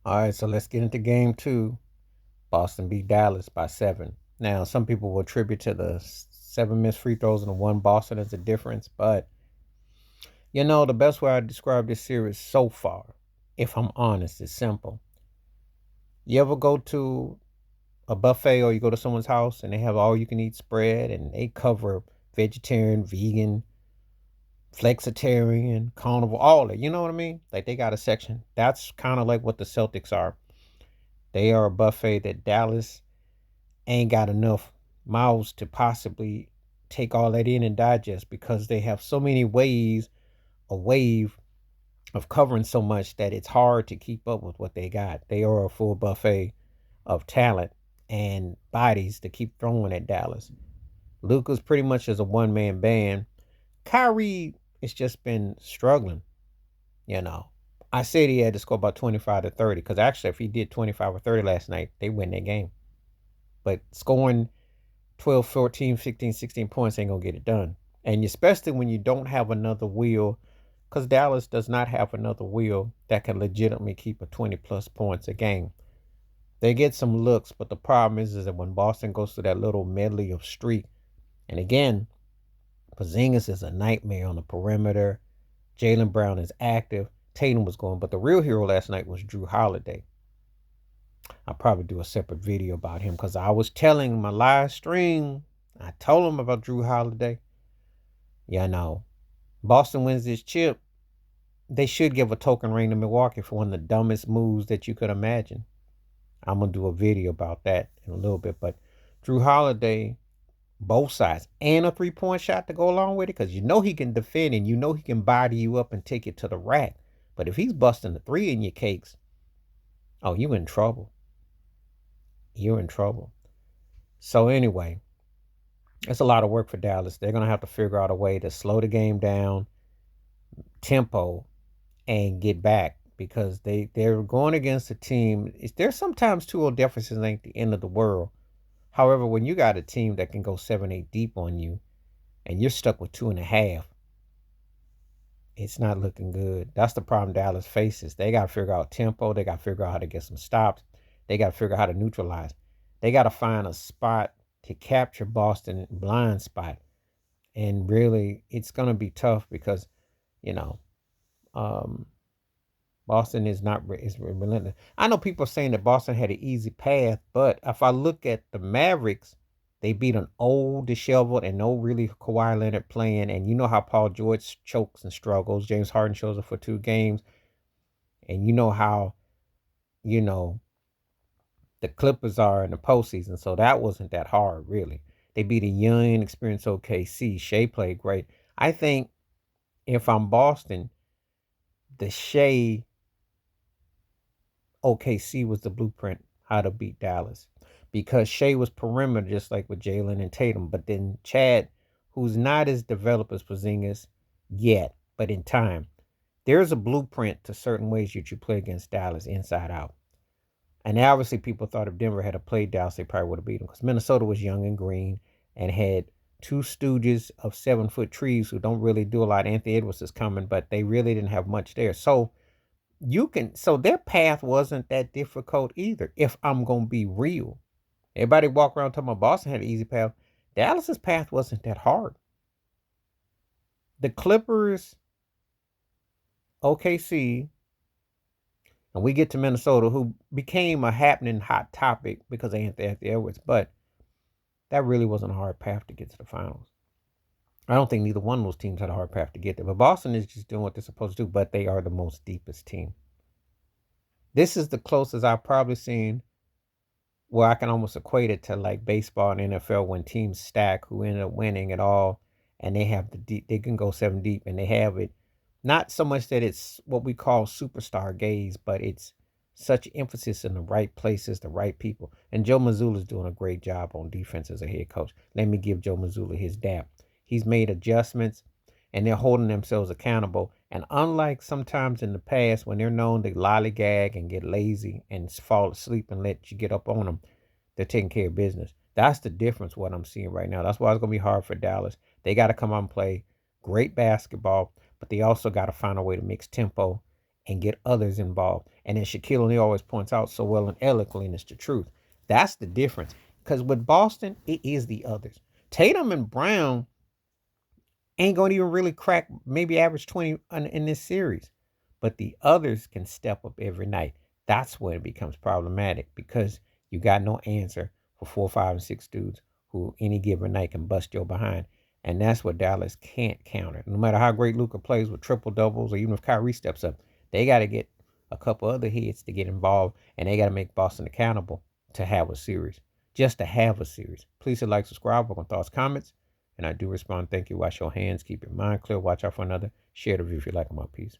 All right, so let's get into game two. Boston beat Dallas by 7. Now, some people will attribute to the 7 missed free throws and the one Boston as a difference, but the best way I describe this series so far, if I'm honest, is simple. You ever go to a buffet or you go to someone's house and they have all you can eat spread and they cover vegetarian, vegan, flexitarian, carnivore, all that. You know what I mean? Like they got a section. That's kind of like what the Celtics are. They are a buffet that Dallas ain't got enough mouths to possibly take all that in and digest because they have so many ways, a wave of covering so much that it's hard to keep up with what they got. They are a full buffet of talent and bodies to keep throwing at Dallas. Luka's pretty much as a one man band. Kyrie has just been struggling, you know. I said he had to score about 25 to 30 because actually, if he did 25 or 30 last night, they win that game. But scoring 12, 14, 15, 16 points ain't going to get it done. And especially when you don't have another wheel, because Dallas does not have another wheel that can legitimately keep a 20 plus points a game. They get some looks, but the problem is that when Boston goes through that little medley of streak, and again, Porzingis is a nightmare on the perimeter. Jaylen Brown is active. Tatum was going, but the real hero last night was Jrue Holiday. I'll probably do a separate video about him because I was telling my live stream, I told him about Jrue Holiday. Yeah, I know. Boston wins this chip. They should give a token ring to Milwaukee for one of the dumbest moves that you could imagine. I'm going to do a video about that in a little bit. But Jrue Holiday, both sides, and a 3-point shot to go along with it because you know he can defend and you know he can body you up and take it to the rack. But if he's busting the three in your cakes, oh, you in trouble. You're in trouble. So anyway, it's a lot of work for Dallas. They're going to have to figure out a way to slow the game down, tempo, and get back because they're going against a team. There's sometimes 2-0 deficits ain't the end of the world. However, when you got a team that can go 7-8 deep on you and you're stuck with 2.5, it's not looking good. That's the problem Dallas faces. They got to figure out tempo. They got to figure out how to get some stops. They got to figure out how to neutralize. They got to find a spot to capture Boston blind spot. And really, it's going to be tough because, you know, um, Boston is relentless. I know people are saying that Boston had an easy path, but if I look at the Mavericks, they beat an old, disheveled, and no really Kawhi Leonard playing. And you know how Paul George chokes and struggles. James Harden shows up for 2 games. And you know how, you know, the Clippers are in the postseason. So that wasn't that hard, really. They beat a young, experienced OKC. Shea played great. I think if I'm Boston, the Shea OKC was the blueprint how to beat Dallas because Shea was perimeter just like with Jaylen and Tatum. But then Chad, who's not as developed as Porzingis yet, but in time, there's a blueprint to certain ways that you play against Dallas inside out. And obviously, people thought if Denver had played Dallas, they probably would have beat them because Minnesota was young and green and had two stooges of 7-foot trees who don't really do a lot. Anthony Edwards is coming, but they really didn't have much there. So their path wasn't that difficult either. If I'm gonna be real, everybody walk around talking about Boston had an easy path. Dallas's path wasn't that hard. The Clippers, OKC, and we get to Minnesota, who became a happening hot topic because of Anthony Edwards, but that really wasn't a hard path to get to the finals. I don't think neither one of those teams had a hard path to get there. But Boston is just doing what they're supposed to do, but they are the most deepest team. This is the closest I've probably seen where I can almost equate it to like baseball and NFL when teams stack who end up winning it all and they have the deep, they can go 7 deep and they have it. Not so much that it's what we call superstar gaze, but it's such emphasis in the right places, the right people. And Joe Mazzulla is doing a great job on defense as a head coach. Let me give Joe Mazzulla his dap. He's made adjustments and they're holding themselves accountable. And unlike sometimes in the past when they're known to lollygag and get lazy and fall asleep and let you get up on them, they're taking care of business. That's the difference what I'm seeing right now. That's why it's going to be hard for Dallas. They got to come out and play great basketball, but they also got to find a way to mix tempo and get others involved. And then Shaquille O'Neal always points out so well and eloquently, and it's the truth. That's the difference. Because with Boston, it is the others. Tatum and Brown ain't going to even really crack, maybe average 20 in this series. But the others can step up every night. That's when it becomes problematic because you got no answer for 4, 5, and 6 dudes who any given night can bust your behind. And that's what Dallas can't counter. No matter how great Luka plays with triple doubles or even if Kyrie steps up, they got to get a couple other heads to get involved and they got to make Boston accountable to have a series. Just to have a series. Please hit like, subscribe, work on thoughts, comments. And I do respond. Thank you. Wash your hands. Keep your mind clear. Watch out for another. Share the video if you like them. Peace.